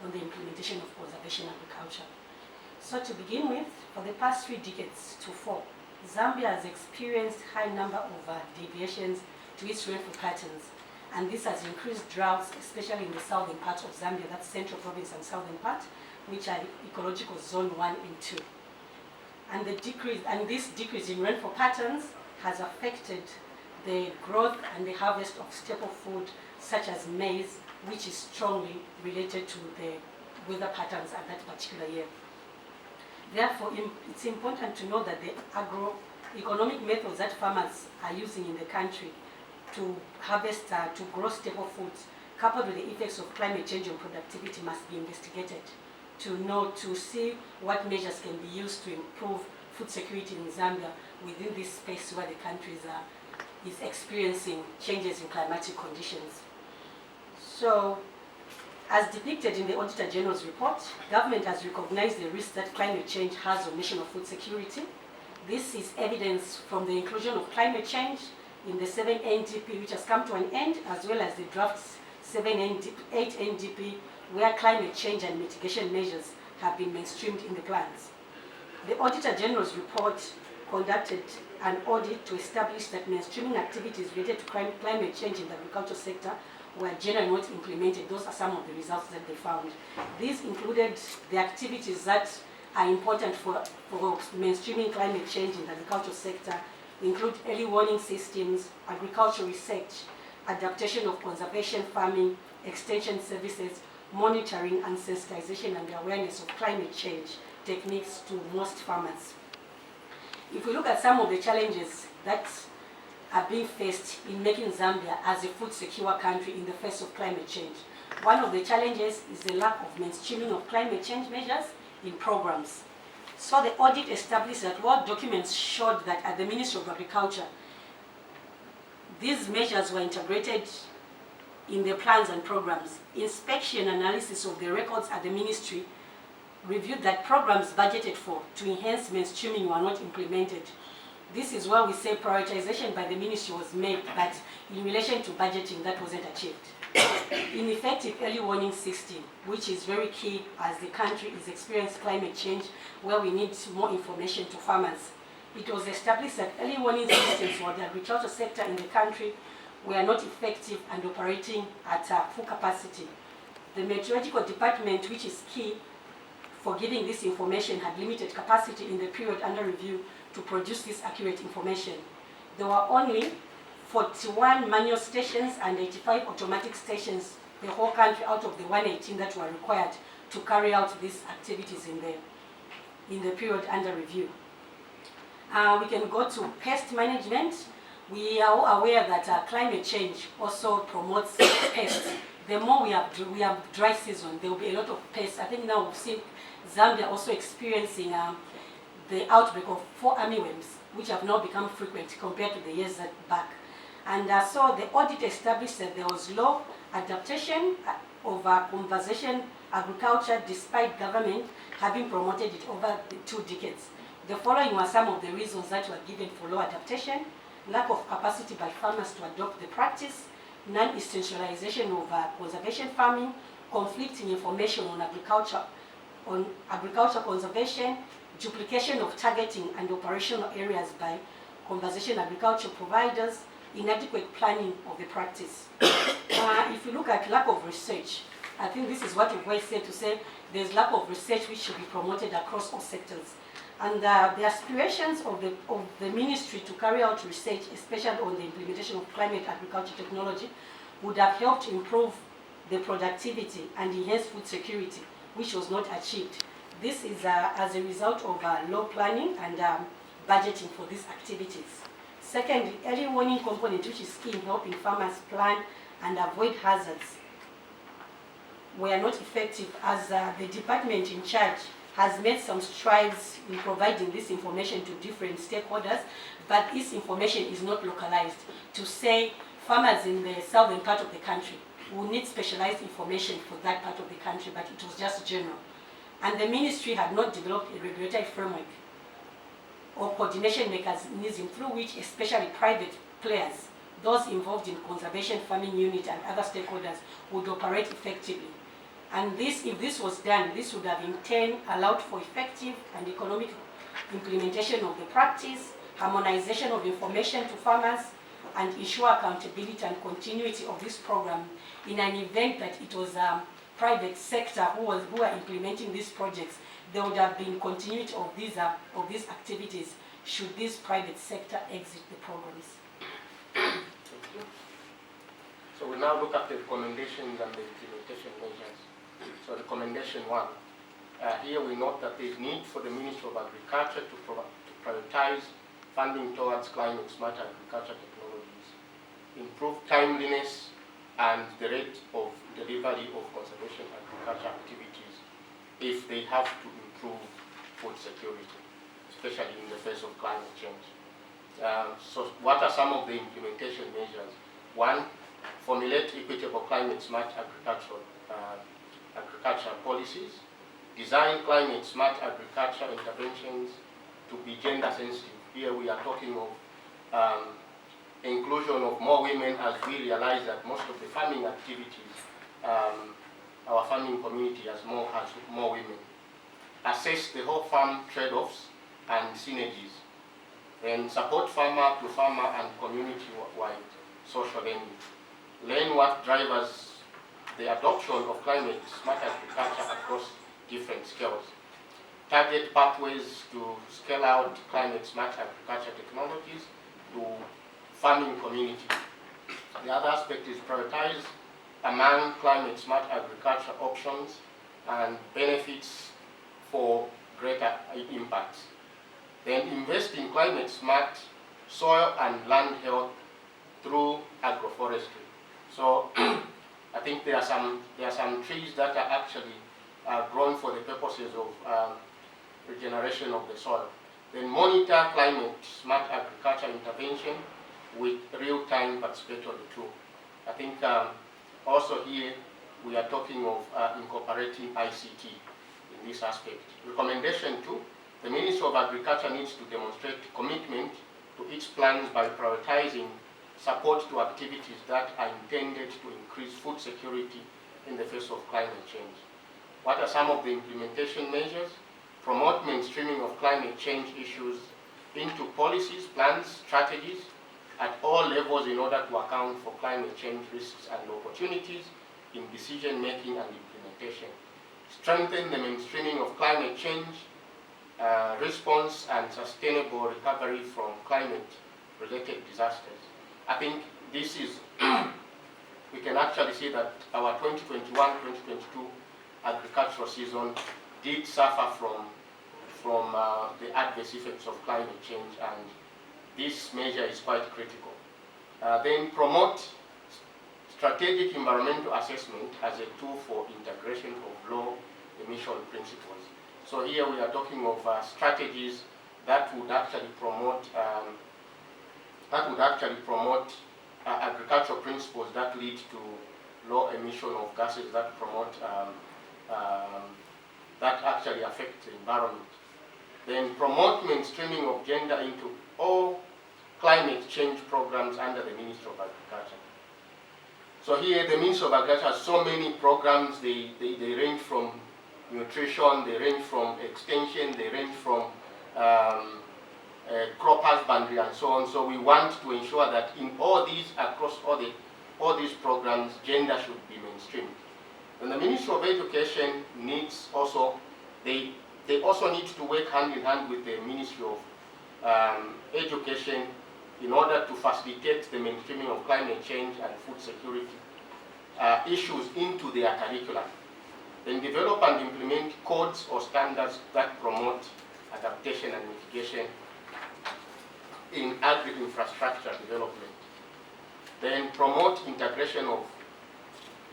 on the implementation of conservation agriculture. So to begin with, for the past 3 decades to 4, Zambia has experienced high number of deviations to its rainfall patterns, and this has increased droughts, especially in the southern part of Zambia, that's Central Province and southern part, which are ecological zone 1 and 2. And this decrease in rainfall patterns has affected the growth and the harvest of staple food such as maize, which is strongly related to the weather patterns at that particular year. Therefore, it's important to know that the agroeconomic methods that farmers are using in the country to harvest, to grow staple foods, coupled with the effects of climate change on productivity, must be investigated to see what measures can be used to improve food security in Zambia within this space where the country is experiencing changes in climatic conditions. So, as depicted in the Auditor General's report, government has recognized the risk that climate change has on national food security. This is evidence from the inclusion of climate change in the 7 NDP, which has come to an end, as well as the draft 8 NDP, where climate change and mitigation measures have been mainstreamed in the plans. The Auditor General's report conducted an audit to establish that mainstreaming activities related to climate change in the agricultural sector were generally not implemented. Those are some of the results that they found. These included the activities that are important for mainstreaming climate change in the agricultural sector, include early warning systems, agricultural research, adaptation of conservation farming, extension services, monitoring and sensitization and awareness of climate change techniques to most farmers. If we look at some of the challenges that are being faced in making Zambia as a food secure country in the face of climate change, one of the challenges is the lack of mainstreaming of climate change measures in programs. So the audit established that what documents showed that at the Ministry of Agriculture, these measures were integrated in the plans and programs. Inspection analysis of the records at the ministry reviewed that programs budgeted for to enhance mainstreaming were not implemented. This is where we say prioritization by the ministry was made, but in relation to budgeting, that wasn't achieved. Ineffective early warning system, which is very key as the country is experiencing climate change, where we need more information to farmers. It was established that early warning systems for the agricultural sector in the country were not effective and operating at full capacity. The meteorological department, which is key for giving this information, had limited capacity in the period under review to produce this accurate information. There were only 41 manual stations and 85 automatic stations the whole country out of the 118 that were required to carry out these activities in the period under review. We can go to pest management. We are all aware that climate change also promotes pests. The more we have dry season, there will be a lot of pests. I think now we've seen Zambia also experiencing the outbreak of 4 armyworms, which have now become frequent compared to the years back. And so the audit established that there was low adaptation of conservation agriculture despite government having promoted it over the 2 decades. The following were some of the reasons that were given for low adaptation: lack of capacity by farmers to adopt the practice, non-essentialization of conservation farming, conflicting information on agriculture conservation, duplication of targeting and operational areas by conservation agriculture providers, inadequate planning of the practice. If you look at lack of research, I think this is what we've always said, to say there's lack of research which should be promoted across all sectors. And the aspirations of the ministry to carry out research, especially on the implementation of climate agriculture technology, would have helped improve the productivity and enhance food security, which was not achieved. This is as a result of low planning and budgeting for these activities. Second, the early warning component, which is key in helping farmers plan and avoid hazards, were not effective, as the department in charge has made some strides in providing this information to different stakeholders, but this information is not localized. To say farmers in the southern part of the country will need specialized information for that part of the country, but it was just general. And the ministry had not developed a regulatory framework or coordination mechanism through which especially private players, those involved in conservation farming unit and other stakeholders, would operate effectively. And this, if this was done, this would have in turn allowed for effective and economic implementation of the practice, harmonization of information to farmers, and ensure accountability and continuity of this program in an event that it was private sector who are implementing these projects. There would have been continuity of these activities should this private sector exit the programs. Thank you. So we now look at the recommendations and the implementation measures. So recommendation 1. Here we note that there is need for the Ministry of Agriculture to prioritize funding towards climate smart agriculture technologies, improve timeliness and the rate of delivery of conservation agriculture activities if they have to improve food security, especially in the face of climate change. So what are some of the implementation measures? 1, formulate equitable climate smart agriculture policies, design climate smart agriculture interventions to be gender sensitive. Here we are talking of inclusion of more women, as we realize that most of the farming activities, our farming community has more women. Assess the whole farm trade-offs and synergies, and support farmer to farmer and community-wide social learning. Learn what drives the adoption of climate smart agriculture across different scales. Target pathways to scale out climate smart agriculture technologies to farming community. The other aspect is prioritize among climate smart agriculture options and benefits for greater impacts. Then invest in climate smart soil and land health through agroforestry. So I think there are some trees that are actually grown for the purposes of regeneration of the soil. Then monitor climate smart agriculture intervention with real-time participatory tool. I think also here we are talking of incorporating ICT in this aspect. Recommendation 2, the Ministry of Agriculture needs to demonstrate commitment to its plans by prioritizing support to activities that are intended to increase food security in the face of climate change. What are some of the implementation measures? Promote mainstreaming of climate change issues into policies, plans, strategies at all levels in order to account for climate change risks and opportunities in decision making and implementation. Strengthen the mainstreaming of climate change response and sustainable recovery from climate-related disasters. I think this is, we can actually see that our 2021-2022 agricultural season did suffer from the adverse effects of climate change, and this measure is quite critical. Then promote strategic environmental assessment as a tool for integration of low emission principles. So here we are talking of strategies that would actually promote agricultural principles that lead to low emission of gases that promote that actually affect the environment. Then promote mainstreaming of gender into all climate change programs under the Ministry of Agriculture. So here the Ministry of Agriculture has so many programs. They range from nutrition, they range from extension, they range from crop husbandry and so on. So we want to ensure that in all these, across all these programs, gender should be mainstreamed. And the Ministry of Education needs also, they also need to work hand in hand with the Ministry of Education in order to facilitate the mainstreaming of climate change and food security issues into their curriculum. Then develop and implement codes or standards that promote adaptation and mitigation in agri-infrastructure development. Then promote integration of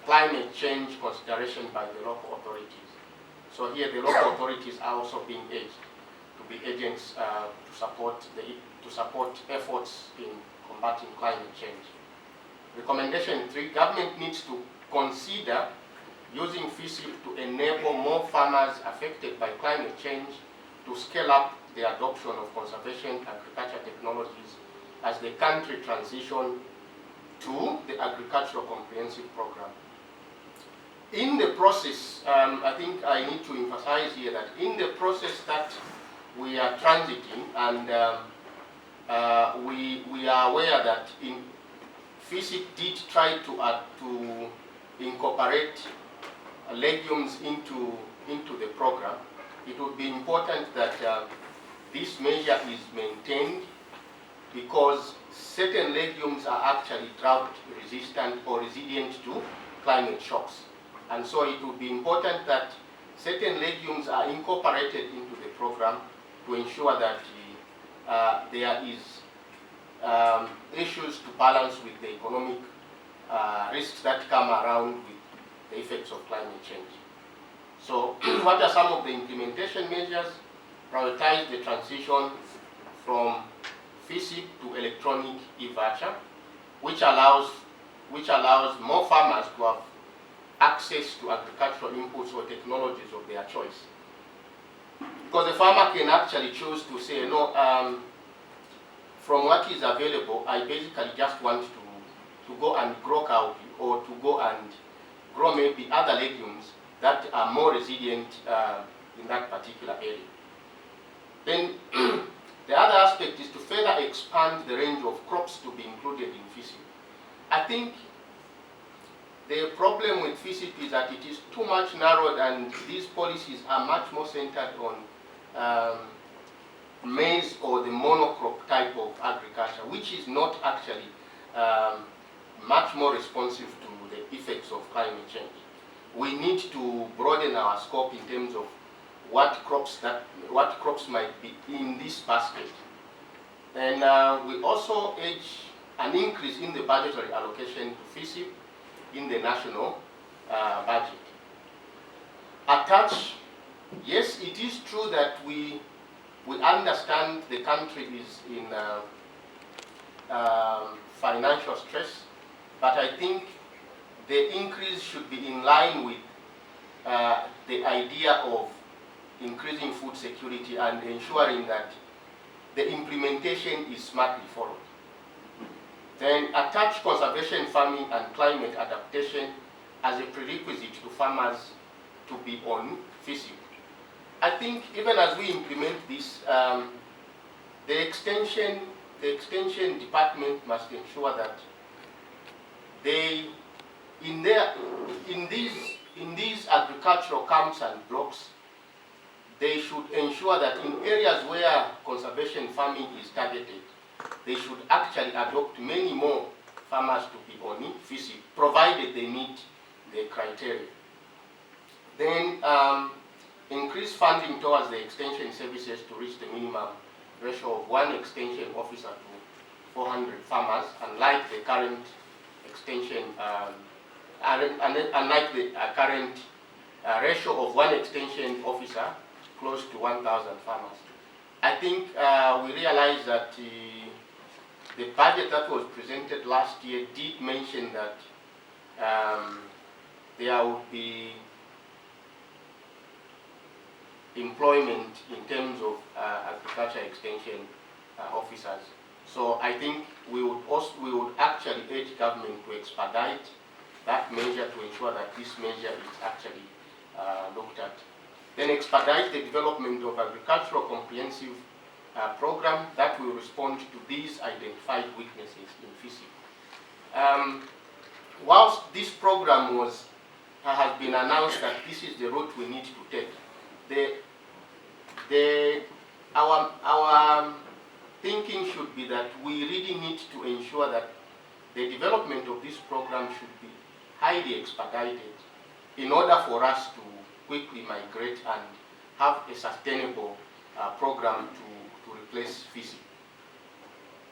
climate change consideration by the local authorities. So here the local authorities are also being urged to be agents to support efforts in combating climate change. Recommendation 3, government needs to consider using FISIP to enable more farmers affected by climate change to scale up the adoption of conservation agriculture technologies as the country transition to the Agricultural Comprehensive Program. in the process, I think I need to emphasize here that in the process that we are transiting, and we are aware that FISIP did try to incorporate legumes into the program. It would be important that this measure is maintained, because certain legumes are actually drought resistant or resilient to climate shocks. And so it would be important that certain legumes are incorporated into the program to ensure that there is issues to balance with the economic risks that come around with the effects of climate change. So what are some of the implementation measures? Prioritize the transition from FISIP to electronic e-voucher, which allows more farmers to have access to agricultural inputs or technologies of their choice. Because the farmer can actually choose to say, no, from what is available, I basically just want to go and grow cowpea, or to go and grow maybe other legumes that are more resilient in that particular area. Then the other aspect is to further expand the range of crops to be included in FISIP. I think the problem with FISIP is that it is too much narrowed, and these policies are much more centered on maize or the monocrop type of agriculture, which is not actually much more responsive to the effects of climate change. We need to broaden our scope in terms of what crops might be in this basket. And we also urge an increase in the budgetary allocation to FISIP in the national budget. Attach, yes, it is true that we understand the country is in financial stress, but I think the increase should be in line with the idea of increasing food security and ensuring that the implementation is smartly followed. Then attach conservation farming and climate adaptation as a prerequisite to farmers to be on FISIP. I think even as we implement this, the extension department must ensure that they, in these agricultural camps and blocks, they should ensure that in areas where conservation farming is targeted, they should actually adopt many more farmers to be on FISIP, provided they meet the criteria. Then increase funding towards the extension services to reach the minimum ratio of 1 extension officer to 400 farmers, unlike the current extension, unlike the current ratio of 1 extension officer close to 1,000 farmers. I think we realized that the budget that was presented last year did mention that there would be employment in terms of agriculture extension officers. So I think we would actually urge government to expedite that measure to ensure that this measure is actually looked at. Then expedite the development of agricultural comprehensive program that will respond to these identified weaknesses in FISIP. Whilst this program has been announced that this is the route we need to take, our thinking should be that we really need to ensure that the development of this program should be highly expedited in order for us to quickly migrate and have a sustainable program to replace FISIP.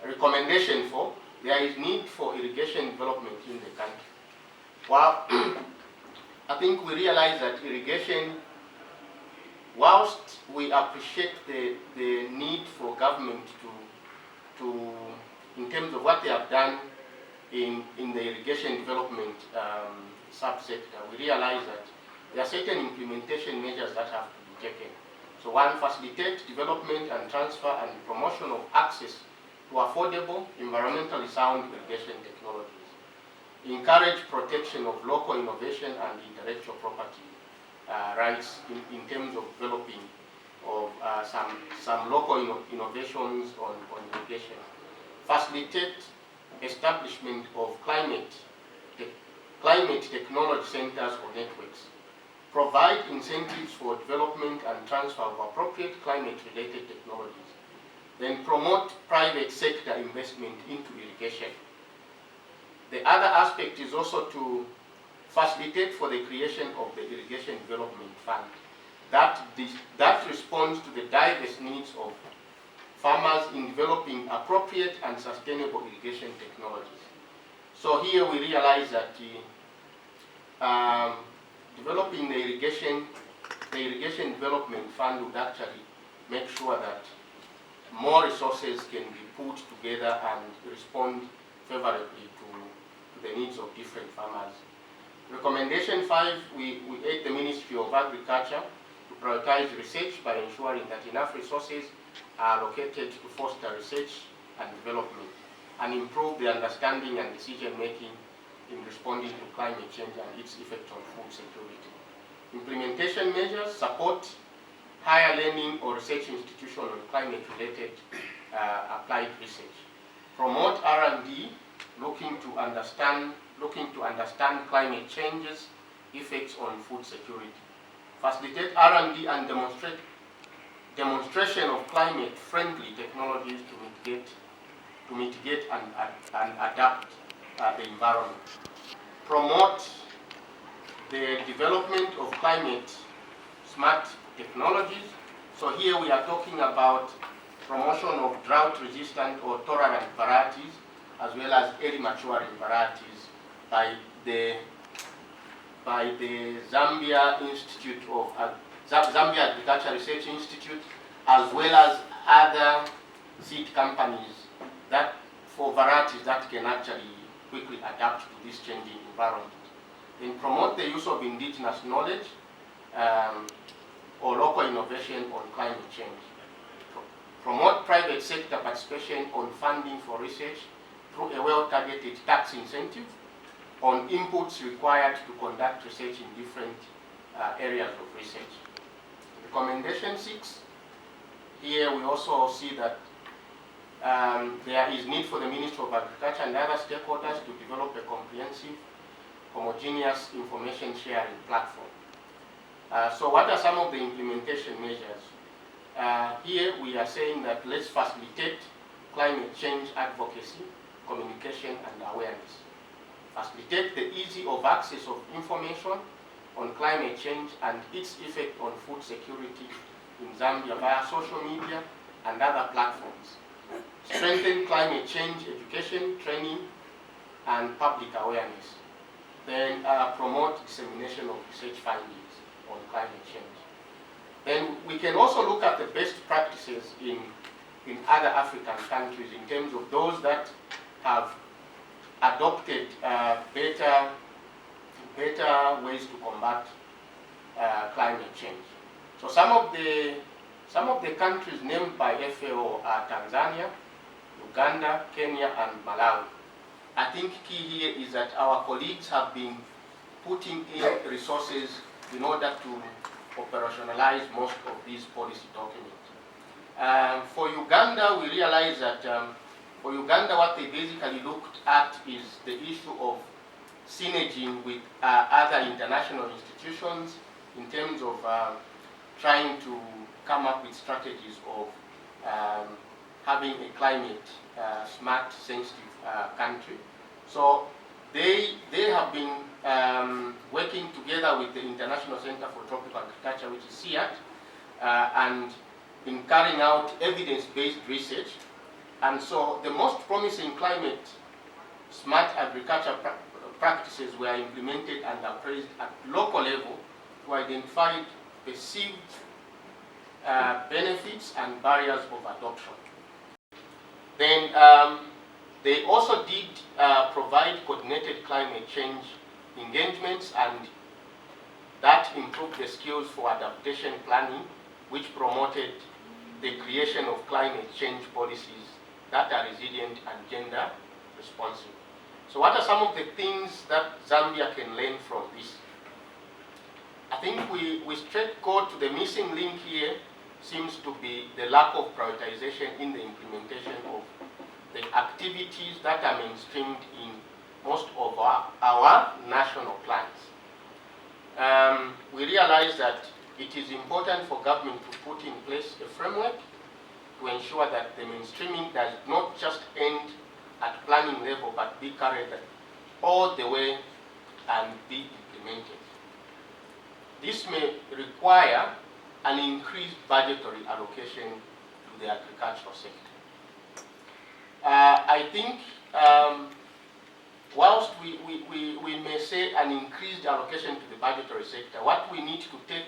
Recommendation 4, there is need for irrigation development in the country. Well, I think we realize that irrigation, whilst we appreciate the need for government to in terms of what they have done in the irrigation development subsector, we realize that there are certain implementation measures that have to be taken. So one, facilitate development and transfer and promotion of access to affordable, environmentally sound irrigation technologies. encourage protection of local innovation and intellectual property rights in terms of developing of some local innovations on irrigation. Facilitate establishment of climate technology centers or networks. Provide incentives for development and transfer of appropriate climate-related technologies. Then promote private sector investment into irrigation. The other aspect is also to facilitate for the creation of the Irrigation Development Fund. That responds to the diverse needs of farmers in developing appropriate and sustainable irrigation technologies. So here we realize that developing the irrigation development fund would actually make sure that more resources can be put together and respond favorably to the needs of different farmers. Recommendation 5, we urge the Ministry of Agriculture to prioritize research by ensuring that enough resources are allocated to foster research and development and improve the understanding and decision making in responding to climate change and its effect on food security. Implementation measures support higher learning or research institution on climate-related applied research. Promote R&D, looking to understand climate change's effects on food security. Facilitate R&D and demonstration of climate-friendly technologies to mitigate and adapt the environment. Promote the development of climate-smart technologies. So here we are talking about promotion of drought-resistant or tolerant varieties, as well as early maturing varieties by the Zambia Institute of Zambia Agriculture Research Institute, as well as other seed companies that for varieties that can actually quickly adapt to this changing environment. Then promote the use of indigenous knowledge or local innovation on climate change. Promote private sector participation on funding for research through a well-targeted tax incentive on inputs required to conduct research in different areas of research. Recommendation 6, here we also see that there is need for the Ministry of Agriculture and other stakeholders to develop a comprehensive, homogeneous information sharing platform. So what are some of the implementation measures? Here we are saying that let's facilitate climate change advocacy, communication and awareness. Facilitate the ease of access of information on climate change and its effect on food security in Zambia via social media and other platforms. Strengthen climate change education, training and public awareness. Then promote dissemination of research findings on climate change. Then we can also look at the best practices in other African countries in terms of those that have adopted better ways to combat climate change. So some of the countries named by FAO are Tanzania, Uganda, Kenya, and Malawi. I think key here is that our colleagues have been putting in resources in order to operationalize most of these policy documents. For Uganda, we realize that for Uganda, what they basically looked at is the issue of synergy with other international institutions in terms of trying to come up with strategies of having a climate smart, sensitive country. So they have been working together with the International Center for Tropical Agriculture, which is CIAT, and been carrying out evidence-based research. And so the most promising climate smart agriculture practices were implemented and appraised at local level to identify perceived benefits and barriers of adoption. Then they also did provide coordinated climate change engagements, and that improved the skills for adaptation planning, which promoted the creation of climate change policies that are resilient and gender responsive. So what are some of the things that Zambia can learn from this? I think we straight go to the missing link here seems to be the lack of prioritization in the implementation of the activities that are mainstreamed in most of our national plans. We realize that it is important for government to put in place a framework to ensure that the mainstreaming does not just end at planning level but be carried all the way and be implemented. This may require an increased budgetary allocation to the agricultural sector. I think whilst we may say an increased allocation to the budgetary sector, what we need to take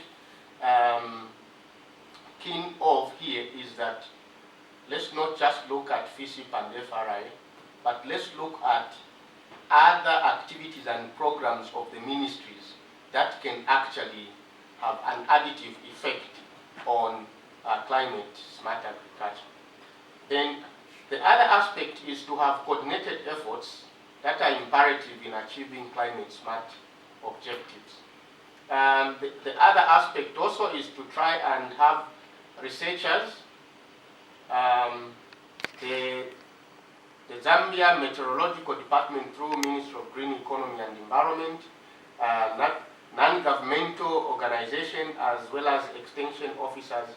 keen of here is that let's not just look at FISIP and FRI, but let's look at other activities and programs of the ministries that can actually have an additive effect on climate smart agriculture. Then the other aspect is to have coordinated efforts that are imperative in achieving climate smart objectives. The other aspect also is to try and have researchers, the Zambia Meteorological Department through Ministry of Green Economy and Environment, non-governmental organizations as well as extension officers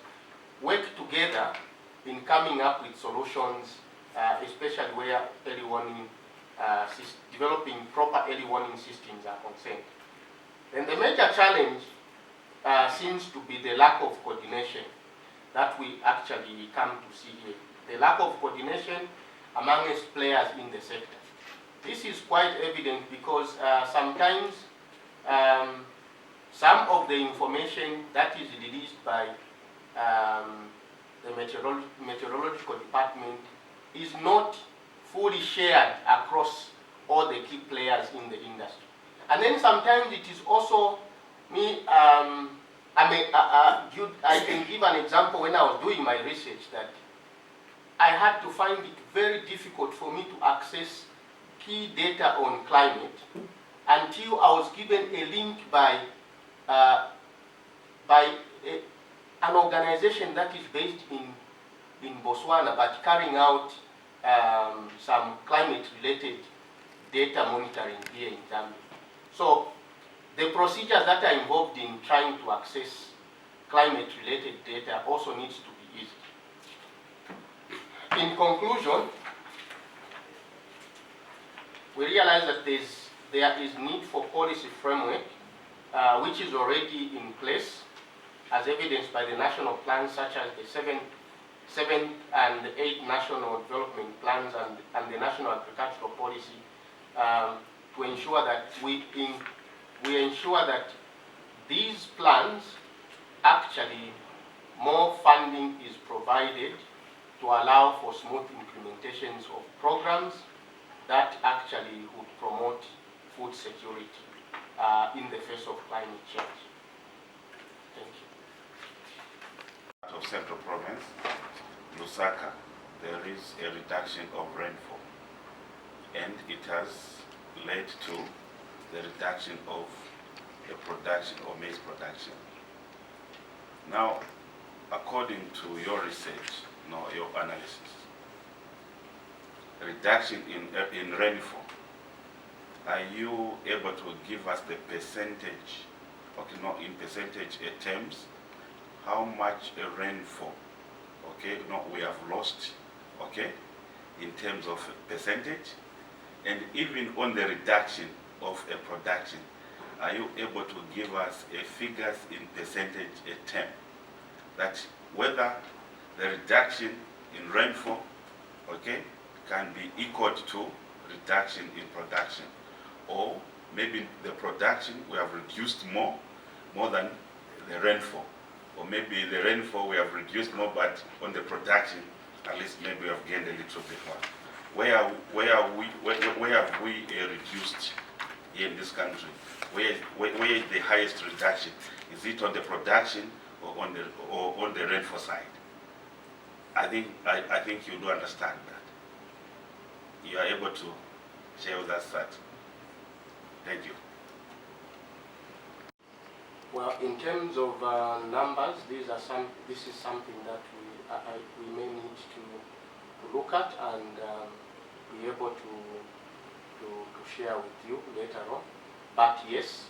work together in coming up with solutions, especially where early warning, developing proper early warning systems are concerned. Then the major challenge seems to be the lack of coordination that we actually come to see here. The lack of coordination amongst players in the sector. This is quite evident because sometimes some of the information that is released by the meteorological department is not fully shared across all the key players in the industry. And then sometimes it is also I can give an example. When I was doing my research, that I had to find it very difficult for me to access key data on climate until I was given a link by an organization that is based in Botswana but carrying out some climate-related data monitoring here in Zambia. So the procedures that are involved in trying to access climate-related data also needs to be easy. In conclusion, we realize that there is need for policy framework which is already in place, as evidenced by the national plans such as the 7th and 8th national development plans and the national agricultural policy, to ensure that we ensure that these plans actually more funding is provided to allow for smooth implementations of programs that actually would promote food security in the face of climate change. Thank you. Of Central Province, Lusaka, there is a reduction of rainfall, and it has led to the reduction of the production of maize production. Now, according to your research, your analysis, reduction in rainfall, are you able to give us the percentage, in percentage terms, how much rainfall, we have lost, in terms of percentage, and even on the reduction of a production, are you able to give us figures in percentage term, that whether the reduction in rainfall, can be equal to reduction in production, or maybe the production we have reduced more than the rainfall, or maybe the rainfall we have reduced more, but on the production, at least maybe we have gained a little bit more. Where have we reduced here in this country? Where is the highest reduction? Is it on the production or on the rainfall side? I think you do understand that. You are able to share with us that. Thank you. Well, in terms of numbers, this is something that we may need to look at and be able to share with you later on. But yes,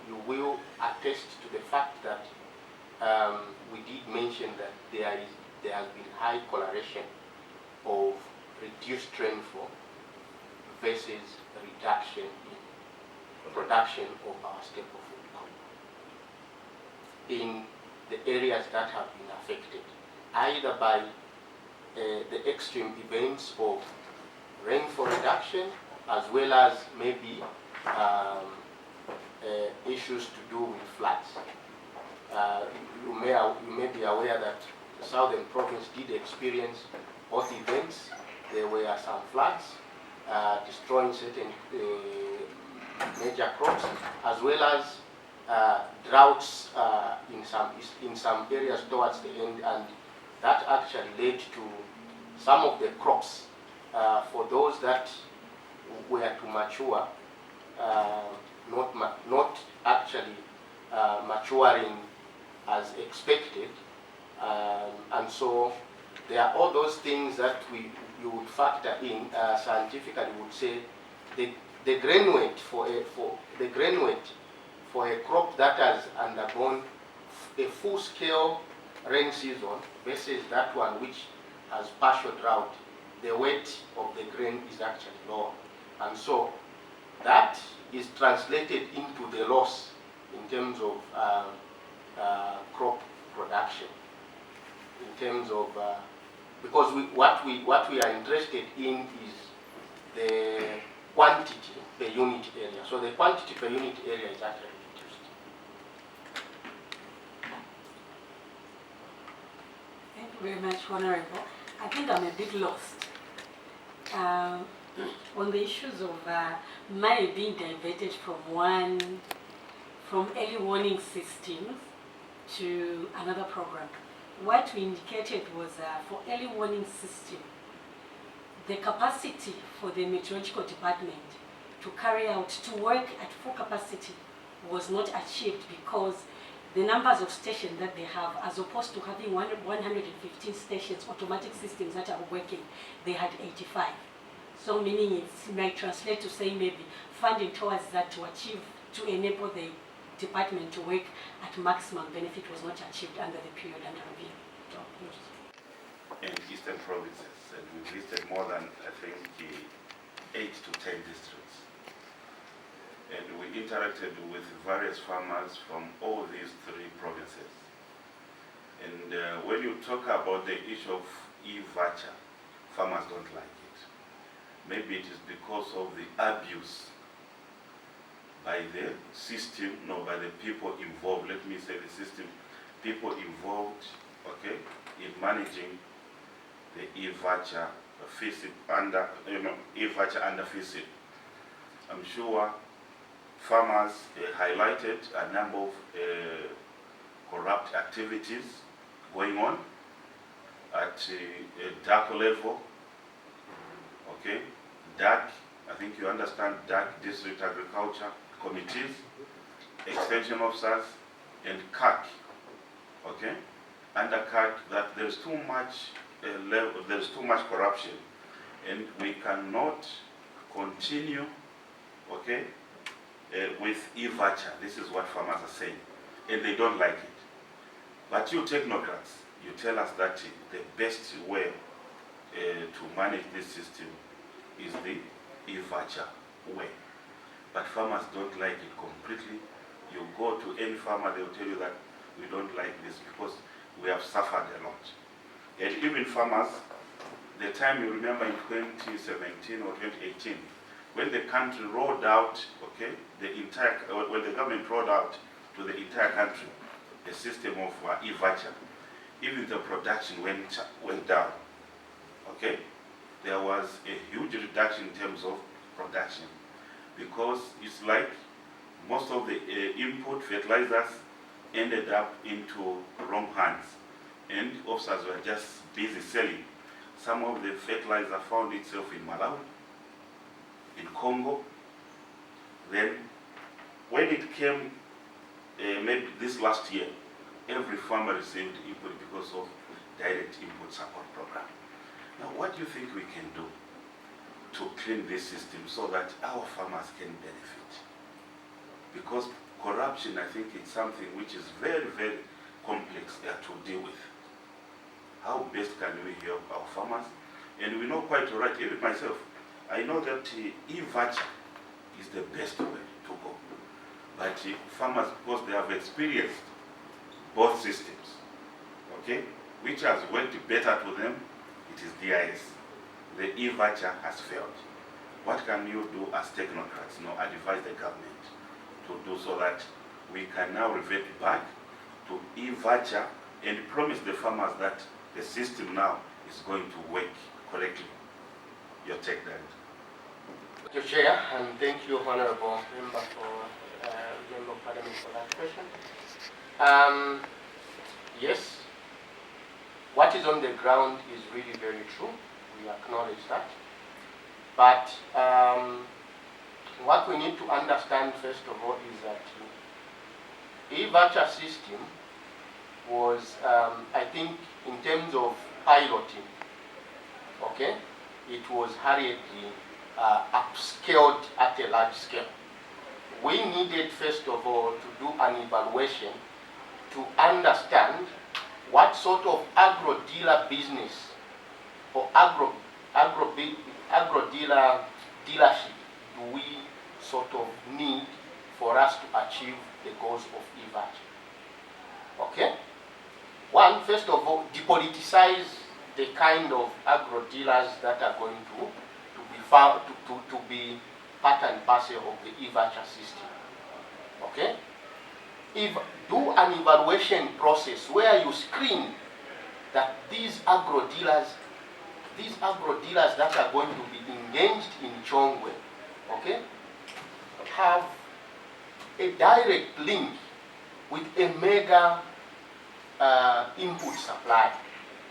you will attest to the fact that we did mention that there has been high correlation of reduced rainfall versus reduction in production of our staple food crop in the areas that have been affected, either by the extreme events of rainfall reduction, as well as maybe issues to do with floods. You may be aware that the southern province did experience both events. There were some floods destroying certain major crops, as well as droughts in some areas towards the end, and that actually led to some of the crops for those that were to mature not actually maturing as expected, and so there are all those things that you would factor in. Scientifically, would say the grain weight for a crop that has undergone a full-scale rain season versus that one which has partial drought, the weight of the grain is actually lower, and so that is translated into the loss in terms of crop production. In terms of because what we are interested in is the quantity per unit area. So the quantity per unit area is actually reduced. Thank you very much, Honorable. I think I'm a bit lost on the issues of money being diverted from early warning systems to another program. What we indicated was for early warning system, the capacity for the meteorological department to carry out, to work at full capacity was not achieved because the numbers of stations that they have, as opposed to having 115 stations, automatic systems that are working, they had 85. So meaning it might translate to say maybe funding towards that to achieve, to enable the department to work at maximum benefit was not achieved under the period under review. In eastern provinces, and we've listed more than, I think, 8 to 10 districts. And we interacted with various farmers from all these 3 provinces. And when you talk about the issue of e-voucher, farmers don't like it. Maybe it is because of the abuse by the system, no, by the people involved. Let me say the system, people involved, okay, in managing the e-voucher under e-voucher under FISIP. I'm sure farmers highlighted a number of corrupt activities going on at a DAC level, okay, DAC, I think you understand DAC, District Agriculture Committees, Extension Officers, and CAC, okay, under CAC, that there's too much there's too much corruption, and we cannot continue, okay, with e-voucher. This is what farmers are saying, and they don't like it. But you technocrats, you tell us that the best way to manage this system is the e-voucher way. But farmers don't like it completely. You go to any farmer, they will tell you that we don't like this because we have suffered a lot. And even farmers, the time you remember in 2017 or 2018, when the country rolled out, okay, when the government rolled out to the entire country a system of e-voucher, even the production went down, okay? There was a huge reduction in terms of production because it's like most of the input fertilizers ended up into wrong hands, and officers were just busy selling. Some of the fertilizer found itself in Malawi, in Congo. Then when it came, maybe this last year, every farmer received input because of direct input support program. Now, what do you think we can do to clean this system so that our farmers can benefit? Because corruption, I think it's something which is very, very complex to deal with. How best can we help our farmers? And we know quite all right, even myself, I know that e-voucher is the best way to go. But farmers, because they have experienced both systems, okay, which has worked better to them, it is DIS. The e-voucher has failed. What can you do as technocrats, advise the government to do so that we can now revert back to e-voucher and promise the farmers that the system now is going to work correctly? Your take, David. Thank you, Chair, and thank you, Honourable Member Member of Parliament, for that question. Yes, what is on the ground is really very true. We acknowledge that. But what we need to understand first of all is that e-voucher system was, I think, in terms of piloting, okay, it was hurriedly upscaled at a large scale. We needed, first of all, to do an evaluation to understand what sort of agro-dealer business or agro-dealer dealership do we sort of need for us to achieve the goals of e-voucher. Okay? One, first of all, depoliticize the kind of agro-dealers that are going to be found to be part and parcel of the e-voucher system. Okay? Do an evaluation process where you screen that these agro-dealers that are going to be engaged in Chongwe, okay, have a direct link with a mega input supply.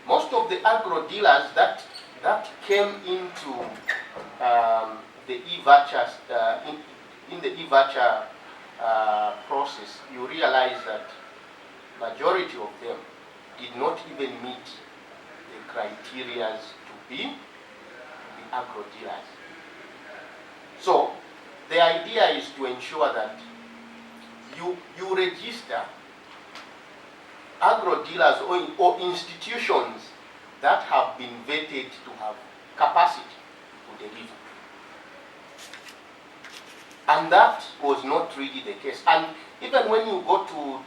Most of the agro-dealers that came into the e-voucher in the e-voucher process, you realize that majority of them did not even meet the criteria to be agro-dealers. So the idea is to ensure that you register agro-dealers or institutions that have been vetted to have capacity to deliver. And that was not really the case. And even when you go to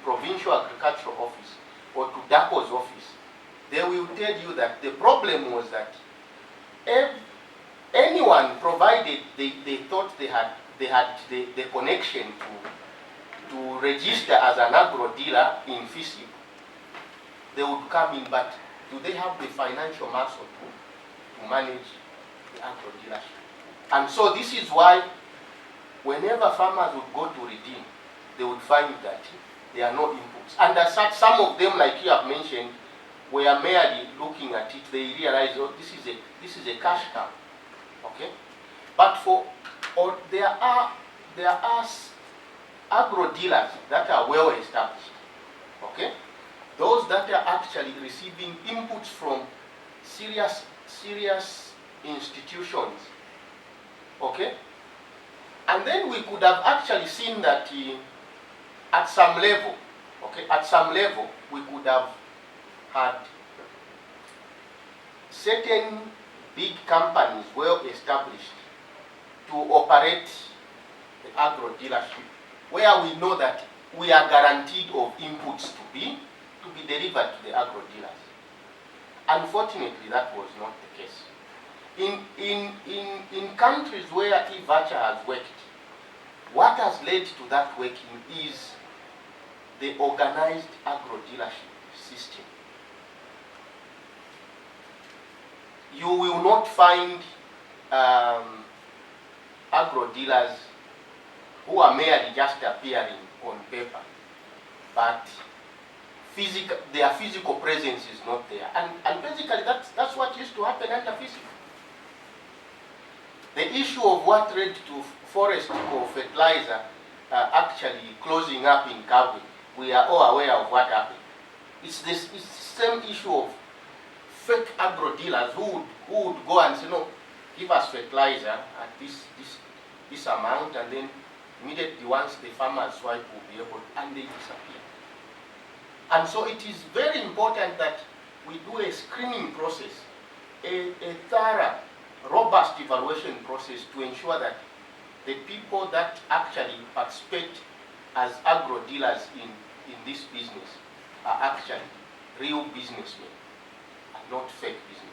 provincial agricultural office or to DACO's office, they will tell you that the problem was that anyone, provided they thought they had the connection to register as an agro-dealer in FISIP, they would come in, but do they have the financial muscle to manage the agro-dealership? And so this is why whenever farmers would go to redeem, they would find that there are no inputs. And as such, some of them, like you have mentioned, were merely looking at it, they realize, oh, this is a cash cow. Okay? But there are agro-dealers that are well established. Okay? Those that are actually receiving inputs from serious institutions. Okay? And then we could have actually seen that at some level, okay, we could have had certain big companies well established to operate the agro dealership, where we know that we are guaranteed of inputs to be delivered to the agro dealers. Unfortunately, that was not the case. In countries where e-voucher has worked, what has led to that working is the organized agro-dealership system. You will not find agro-dealers who are merely just appearing on paper, but their physical presence is not there. And basically that's what used to happen under FISIP. The issue of what led to forest or fertilizer actually closing up in Kabwe, we are all aware of what happened. It's the same issue of fake agro dealers who would go and say, no, give us fertilizer at this amount, and then immediately once the farmers swipe will be able, and they disappear. And so it is very important that we do a screening process, a thorough, robust evaluation process to ensure that the people that actually participate as agro dealers in this business are actually real businessmen and not fake businessmen.